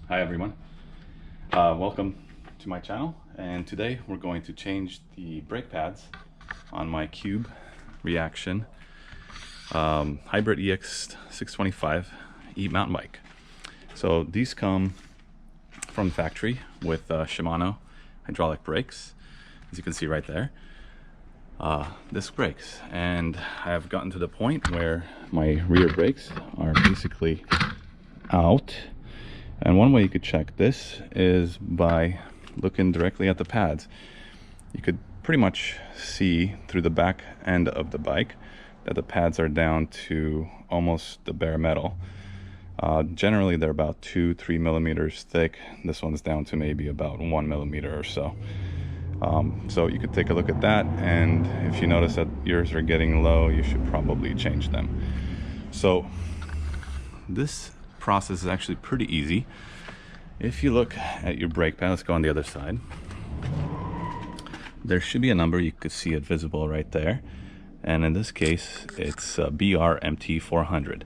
Hi everyone, welcome to my channel, and today we're going to change the brake pads on my Cube Reaction Hybrid EX 625 mountain bike. So these come from the factory with Shimano hydraulic brakes, as you can see right there. Disc brakes, and I've gotten to the point where my rear brakes are basically out. And one way you could check this is by looking directly at the pads. You could pretty much see through the back end of the bike that the pads are down to almost the bare metal. Generally they're about 2-3 millimeters thick. This one's down to maybe about 1 millimeter or so. So you could take a look at that, and if you notice that yours are getting low, you should probably change them. So this process is actually pretty easy. If you look at your brake pad, let's go on the other side. There should be a number, you could see it visible right there, and in this case it's BR-MT-400.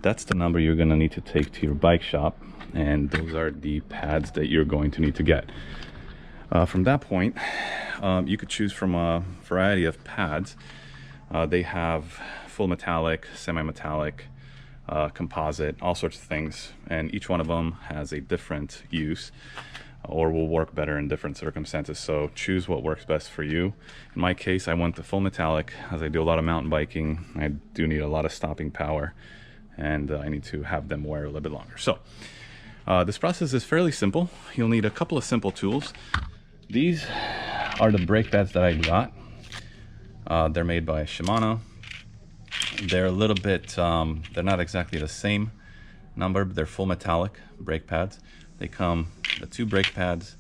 That's the number you're going to need to take to your bike shop, and those are the pads that you're going to need to get. From that point, you could choose from a variety of pads. They have full metallic, semi-metallic, composite, all sorts of things, and each one of them has a different use or will work better in different circumstances. So choose what works best for you. In my case, I went the full metallic, as I do a lot of mountain biking. I do need a lot of stopping power, and I need to have them wear a little bit longer. So this process is fairly simple. You'll need a couple of simple tools. These are the brake pads that I got. They're made by Shimano. They're a little bit, they're not exactly the same number, but they're full metallic brake pads. They come, the two brake pads,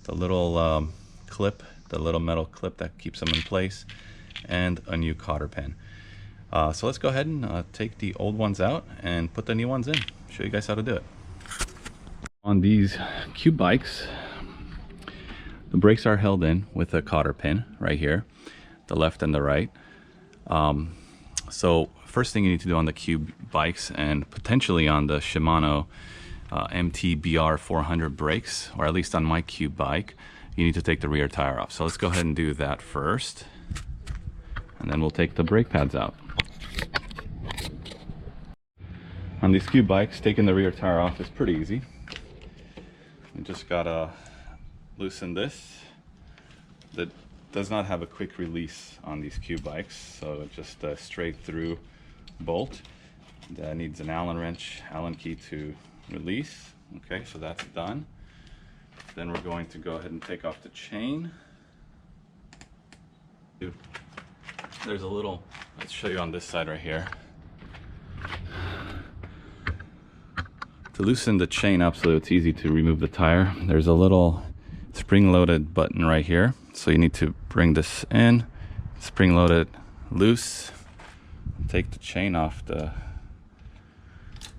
the little clip, the little metal clip that keeps them in place, and a new cotter pin. So let's go ahead and take the old ones out and put the new ones in. Show you guys how to do it. On these Cube bikes, the brakes are held in with a cotter pin right here, the left and the right. So first thing you need to do on the Cube bikes, and potentially on the Shimano BR-MT-400 brakes, or at least on my Cube bike, you need to take the rear tire off. So let's go ahead and do that first, and then we'll take the brake pads out. On these Cube bikes, taking the rear tire off is pretty easy. You just gotta loosen this. That does not have a quick release on these Cube bikes, so it's just a straight through bolt that needs an Allen wrench, Allen key to release. Okay, so that's done. Then we're going to go ahead and take off the chain. There's a little, let's show you on this side right here. To loosen the chain up so it's easy to remove the tire, there's a little spring-loaded button right here. So you need to bring this in, spring-load it loose, take the chain off the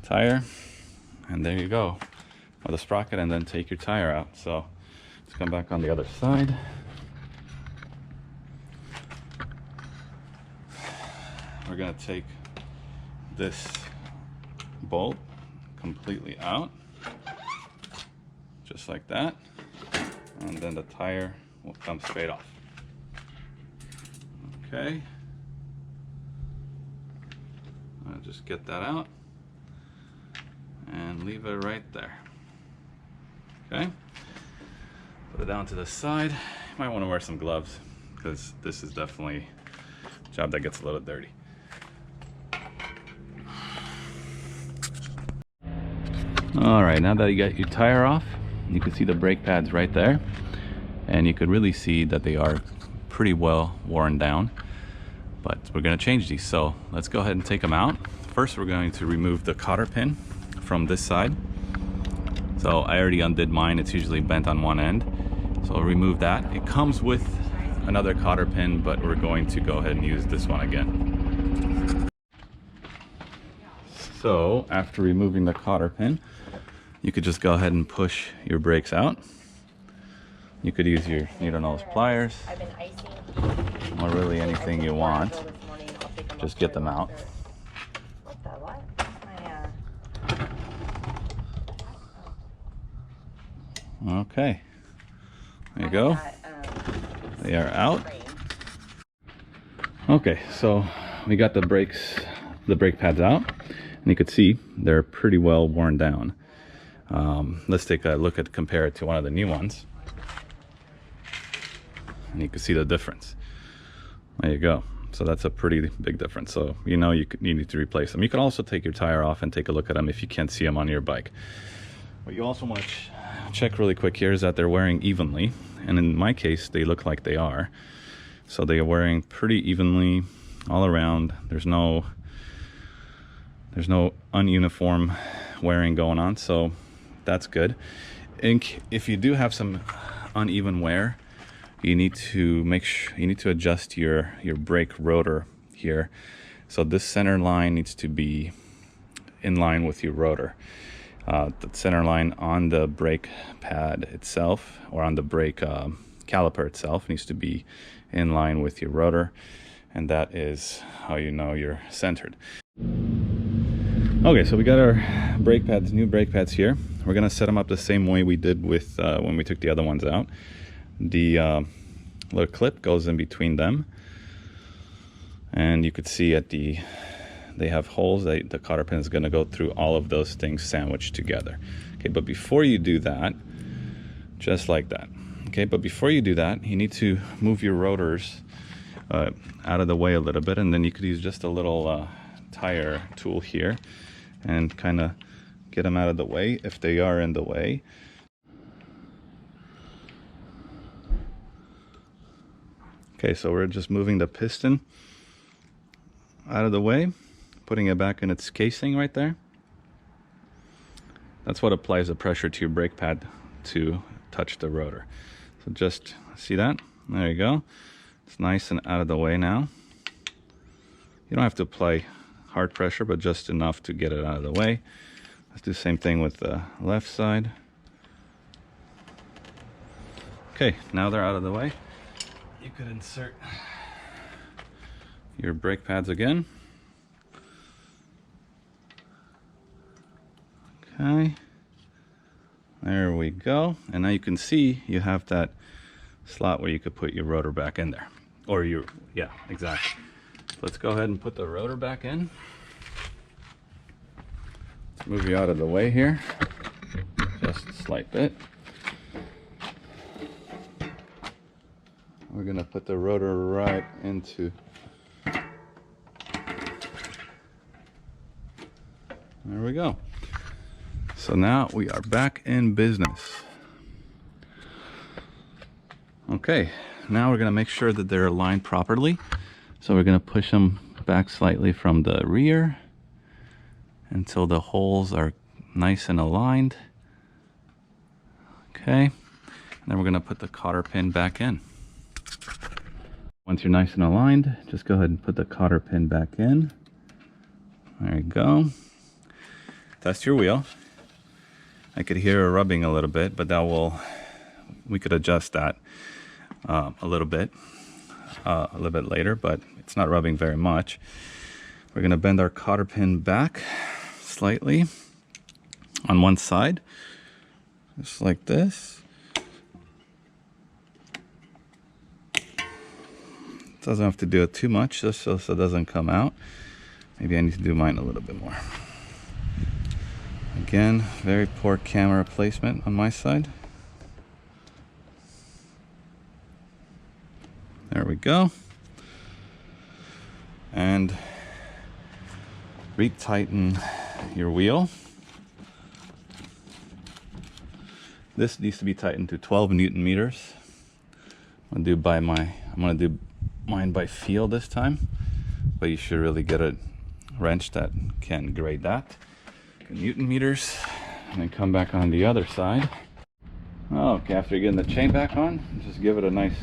tire, and there you go, or the sprocket, and then take your tire out. So let's come back on the other side. We're gonna take this bolt completely out, just like that, and then the tire will come straight off. Okay, I'll just get that out and leave it right there. Okay, put it down to the side. You might want to wear some gloves, because this is definitely a job that gets a little dirty. All right, now that you got your tire off, you can see the brake pads right there, and you could really see that they are pretty well worn down, but we're going to change these. So let's go ahead and take them out. First, we're going to remove the cotter pin from this side. So I already undid mine. It's usually bent on one end, so I'll remove that. It comes with another cotter pin, but we're going to go ahead and use this one again. So after removing the cotter pin, you could just go ahead and push your brakes out. You could use your needle-nose pliers, or really anything you want. Just get them out. Okay, there you go. They are out. Okay, so we got the brake pads out, and you could see they're pretty well worn down. Let's take a look at, compare it to one of the new ones, and you can see the difference. There you go. So that's a pretty big difference. So you know you need to replace them. You can also take your tire off and take a look at them if you can't see them on your bike. What you also want to check really quick here is that they're wearing evenly, and in my case they look like they are. So they are wearing pretty evenly all around. There's no ununiform wearing going on, so that's good. And if you do have some uneven wear, you need to adjust your brake rotor here. So this center line needs to be in line with your rotor. The center line on the brake pad itself, or on the brake caliper itself, needs to be in line with your rotor, and that is how you know you're centered. Okay, so we got our brake pads, new brake pads here. We're gonna set them up the same way we did with when we took the other ones out. The little clip goes in between them, and you could see at they have holes. The cotter pin is going to go through all of those things sandwiched together. Okay, but before you do that, just like that. Okay, but before you do that, you need to move your rotors out of the way a little bit, and then you could use just a little tire tool here and kind of get them out of the way if they are in the way. Okay, so we're just moving the piston out of the way, putting it back in its casing right there. That's what applies the pressure to your brake pad to touch the rotor. So just see that? There you go. It's nice and out of the way now. You don't have to apply hard pressure, but just enough to get it out of the way. Let's do the same thing with the left side. Okay, now they're out of the way. You could insert your brake pads again. Okay, there we go. And now you can see you have that slot where you could put your rotor back in there. Or yeah, exactly. Let's go ahead and put the rotor back in. Let's move you out of the way here, just a slight bit. We're gonna put the rotor right into. There we go. So now we are back in business. Okay, now we're gonna make sure that they're aligned properly. So we're gonna push them back slightly from the rear until the holes are nice and aligned. Okay, and then we're gonna put the cotter pin back in. Once you're nice and aligned, just go ahead and put the cotter pin back in. There you go. Test your wheel. I could hear it rubbing a little bit, but we could adjust that a little bit later, but it's not rubbing very much. We're gonna bend our cotter pin back slightly on one side, just like this. Doesn't have to do it too much, just so it doesn't come out. Maybe I need to do mine a little bit more. Again, very poor camera placement on my side. There we go. And retighten your wheel. This needs to be tightened to 12 Newton meters. I'm gonna do mine by feel this time, but you should really get a wrench that can grade that. Newton meters, and then come back on the other side. Okay, after you're getting the chain back on, just give it a nice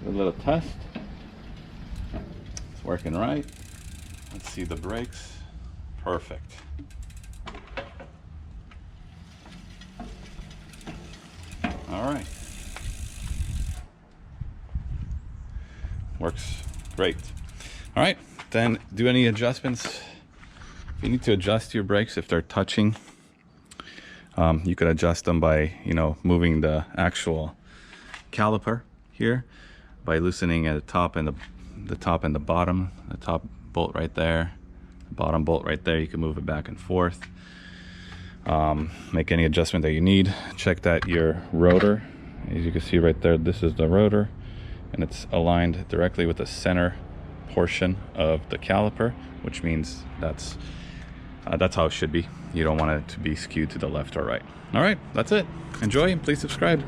little test. It's working right. Let's see the brakes. Perfect. All right. Works great. All right, then do any adjustments. If you need to adjust your brakes if they're touching, You could adjust them by, you know, moving the actual caliper here, by loosening at the top and the bottom. The top bolt right there, the bottom bolt right there. You can move it back and forth. Make any adjustment that you need. Check that your rotor, as you can see right there, this is the rotor, and it's aligned directly with the center portion of the caliper, which means that's how it should be. You don't want it to be skewed to the left or right. All right, that's it. Enjoy and please subscribe.